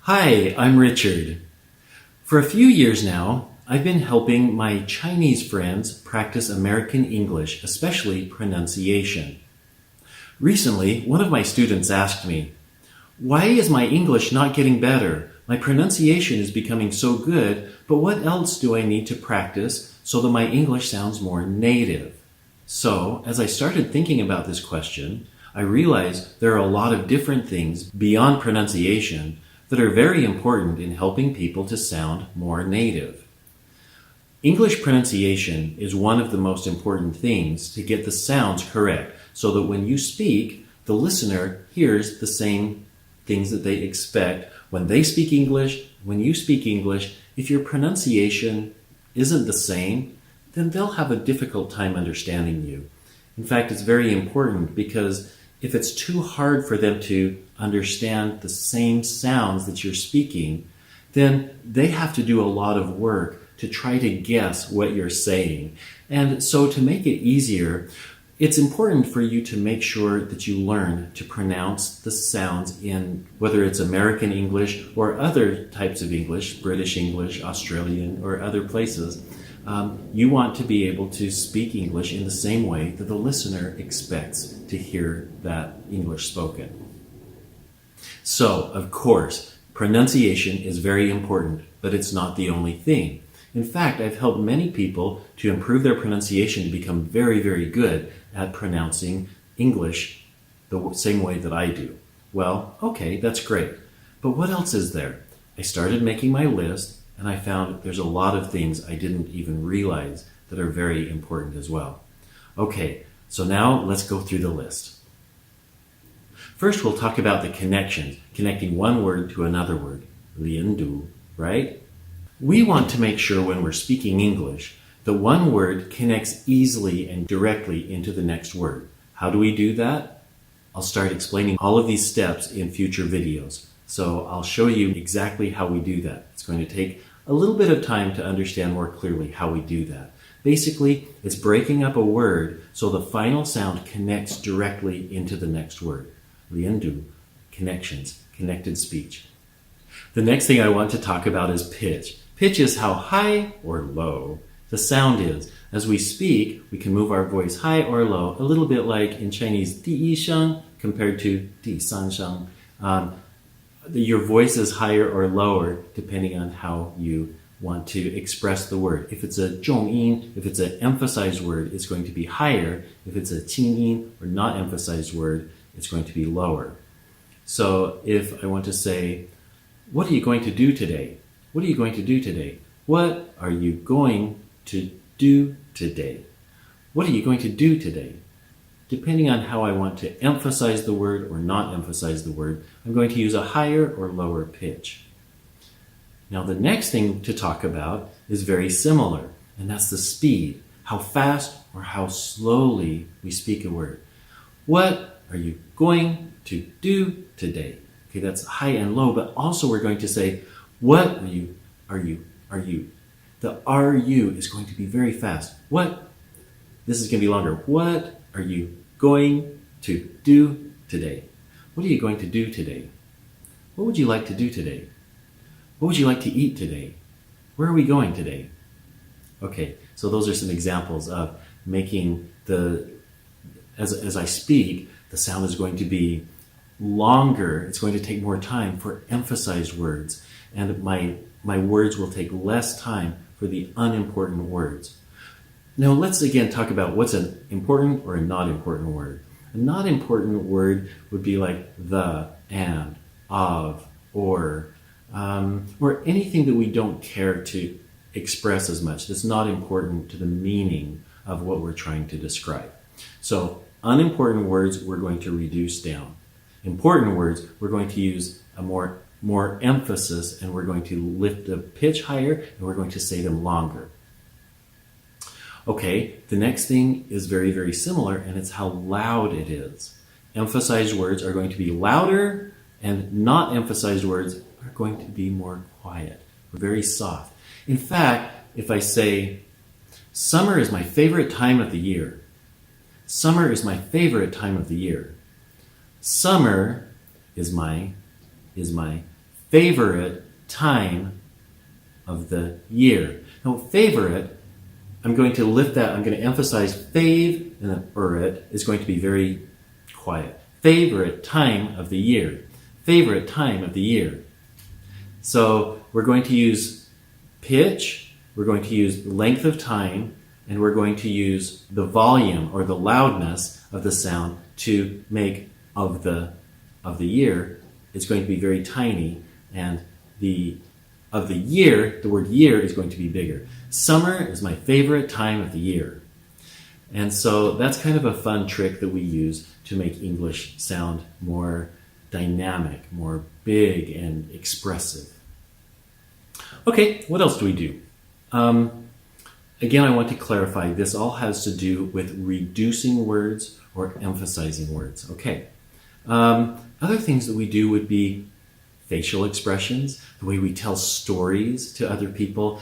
Hi, I'm Richard. For a few years now, I've been helping my Chinese friends practice American English, especially pronunciation. Recently, one of my students asked me, "Why is my English not getting better? My pronunciation is becoming so good, but what else do I need to practice so that my English sounds more native?" So, as I started thinking about this question, I realized there are a lot of different things beyond pronunciation that are very important in helping people to sound more native. English pronunciation is one of the most important things to get the sounds correct so that when you speak, the listener hears the same things that they expect when they speak English, when you speak English. If your pronunciation isn't the same, then they'll have a difficult time understanding you. In fact, it's very important because if it's too hard for them to understand the same sounds that you're speaking, then they have to do a lot of work to try to guess what you're saying. And so to make it easier, it's important for you to make sure that you learn to pronounce the sounds in whether it's American English or other types of English, British English, Australian, or other places. You want to be able to speak English in the same way that the listener expects to hear that English spoken. So, of course, pronunciation is very important, but it's not the only thing. In fact, I've helped many people to improve their pronunciation to become very, very good at pronouncing English the same way that I do. Well, okay, that's great. But what else is there? I started making my list, and I found there's a lot of things I didn't even realize that are very important as well. Okay, so now let's go through the list. First, we'll talk about the connections, connecting one word to another word, 连读, right? We want to make sure when we're speaking English that one word connects easily and directly into the next word. How do we do that? I'll start explaining all of these steps in future videos. So I'll show you exactly how we do that. It's going to take a little bit of time to understand more clearly how we do that. Basically, it's breaking up a word so the final sound connects directly into the next word. 连读, connections, connected speech. The next thing I want to talk about is pitch. Pitch is how high or low the sound is. As we speak, we can move our voice high or low, a little bit like in Chinese 第一声 compared to 第三声. Your voice is higher or lower depending on how you want to express the word. If it's a 重音, if it's an emphasized word, it's going to be higher. If it's a 轻音or not emphasized word, it's going to be lower. So if I want to say, what are you going to do today? What are you going to do today? What are you going to do today? What are you going to do today? Depending on how I want to emphasize the word or not emphasize the word, I'm going to use a higher or lower pitch. Now the next thing to talk about is very similar, and that's the speed, how fast or how slowly we speak a word. What are you going to do today? Okay, that's high and low, but also we're going to say, what are you? The are-you is going to be very fast. What? This is going to be longer. What are you going to do today? What are you going to do today? What would you like to do today? What would you like to eat today? Where are we going today? Okay, so those are some examples of making as I speak, the sound is going to be longer. It's going to take more time for emphasized words, and my words will take less time for the unimportant words. Now let's again talk about what's an important or a not important word. A not important word would be like the, and, of, or anything that we don't care to express as much, that's not important to the meaning of what we're trying to describe. So unimportant words we're going to reduce down. Important words we're going to use a more emphasis, and we're going to lift the pitch higher, and we're going to say them longer. Okay, the next thing is very, very similar, and it's how loud it is. Emphasized words are going to be louder, and not emphasized words are going to be more quiet, very soft. In fact, if I say, summer is my favorite time of the year. Summer is my favorite time of the year. Summer is my favorite time of the year. Now, favorite, I'm going to lift that, I'm going to emphasize fave, and then it is going to be very quiet. Favorite time of the year. Favorite time of the year. So we're going to use pitch, we're going to use length of time, and we're going to use the volume or the loudness of the sound to make of the year. It's going to be very tiny, and of the year, the word year is going to be bigger. Summer is my favorite time of the year. And so that's kind of a fun trick that we use to make English sound more dynamic, more big and expressive. Okay, what else do we do? Again, I want to clarify, this all has to do with reducing words or emphasizing words. Okay. Other things that we do would be facial expressions, the way we tell stories to other people.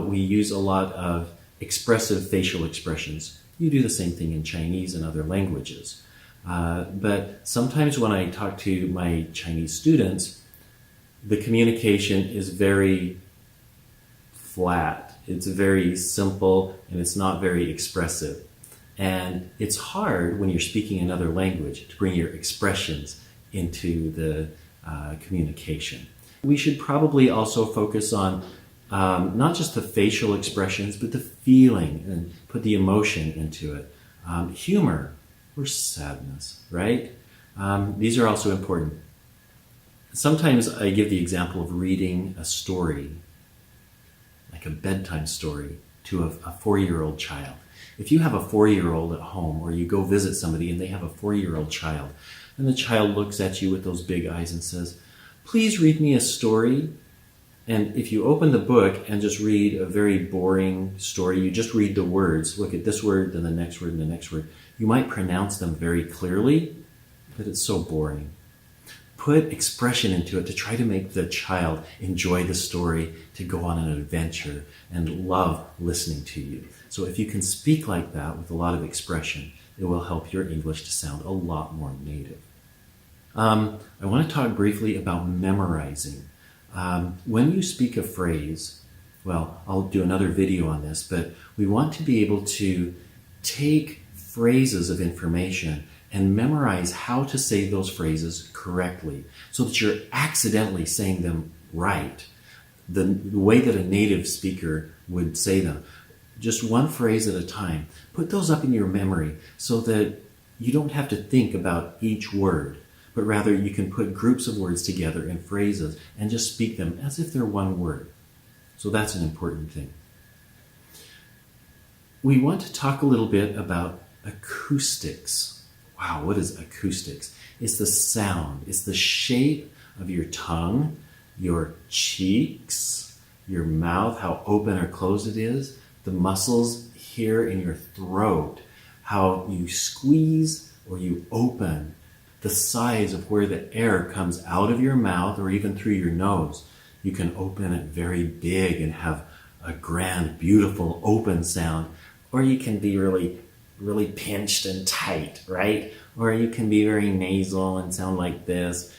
We use a lot of expressive facial expressions. You do the same thing in Chinese and other languages. But sometimes when I talk to my Chinese students, the communication is very flat. It's very simple and it's not very expressive. And it's hard when you're speaking another language to bring your expressions into the communication. We should probably also focus on not just the facial expressions, but the feeling and put the emotion into it. Humor or sadness, right? These are also important. Sometimes I give the example of reading a story, like a bedtime story, to a 4-year-old child. If you have a 4-year-old at home, or you go visit somebody and they have a 4-year-old child, and the child looks at you with those big eyes and says, "Please read me a story." And if you open the book and just read a very boring story, you just read the words, look at this word, then the next word, and the next word, you might pronounce them very clearly, but it's so boring. Put expression into it to try to make the child enjoy the story, to go on an adventure and love listening to you. So if you can speak like that with a lot of expression, it will help your English to sound a lot more native. I want to talk briefly about memorizing. When you speak a phrase, well, I'll do another video on this, but we want to be able to take phrases of information and memorize how to say those phrases correctly so that you're accidentally saying them right, the way that a native speaker would say them. Just one phrase at a time. Put those up in your memory so that you don't have to think about each word, but rather you can put groups of words together in phrases and just speak them as if they're one word. So that's an important thing. We want to talk a little bit about acoustics. Wow, what is acoustics? It's the sound, it's the shape of your tongue, your cheeks, your mouth, how open or closed it is, the muscles here in your throat, how you squeeze or you open, the size of where the air comes out of your mouth or even through your nose. You can open it very big and have a grand, beautiful, open sound, or you can be really pinched and tight, right? Or you can be very nasal and sound like this.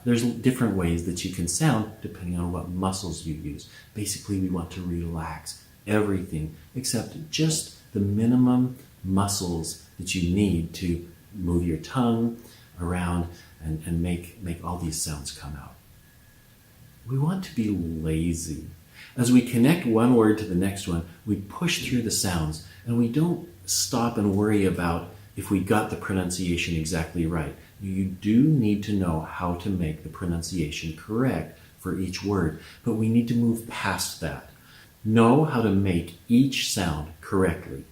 There's different ways that you can sound depending on what muscles you use. Basically, we want to relax everything except just the minimum muscles that you need to move your tongue around and make all these sounds come out. We want to be lazy. As we connect one word to the next one, we push through the sounds and we don't stop and worry about if we got the pronunciation exactly right. You do need to know how to make the pronunciation correct for each word, but we need to move past that. Know how to make each sound correctly.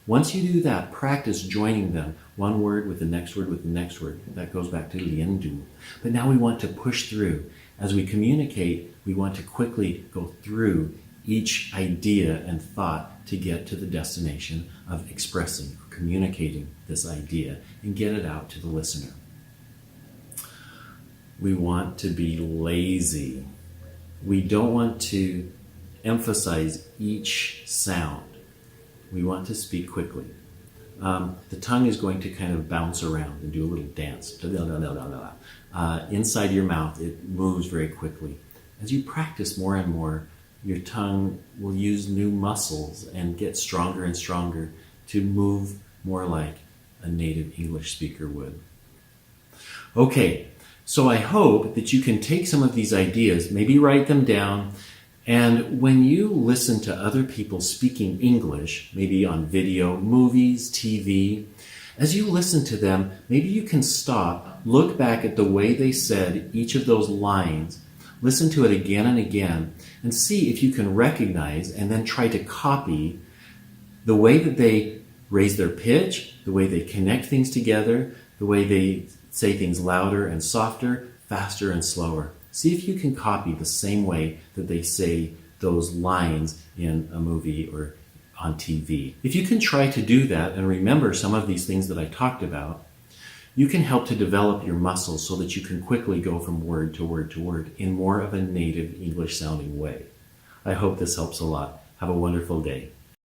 Once you do that, practice joining them, one word with the next word with the next word. That goes back to liandu. But now we want to push through. As we communicate, we want to quickly go through each idea and thought to get to the destination of expressing or communicating this idea and get it out to the listener. We want to be lazy. We don't want to emphasize each sound. We want to speak quickly. the tongue is going to kind of bounce around and do a little dance. Inside your mouth, it moves very quickly. As you practice more and more, your tongue will use new muscles and get stronger and stronger to move more like a native English speaker would. Okay, so I hope that you can take some of these ideas, maybe write them down, and when you listen to other people speaking English, maybe on video, movies, TV, as you listen to them, maybe you can stop, look back at the way they said each of those lines, listen to it again and again, and see if you can recognize and then try to copy the way that they raise their pitch, the way they connect things together, the way they say things louder and softer, faster and slower. See if you can copy the same way that they say those lines in a movie or on TV. If you can try to do that and remember some of these things that I talked about, you can help to develop your muscles so that you can quickly go from word to word to word in more of a native English sounding way. I hope this helps a lot. Have a wonderful day.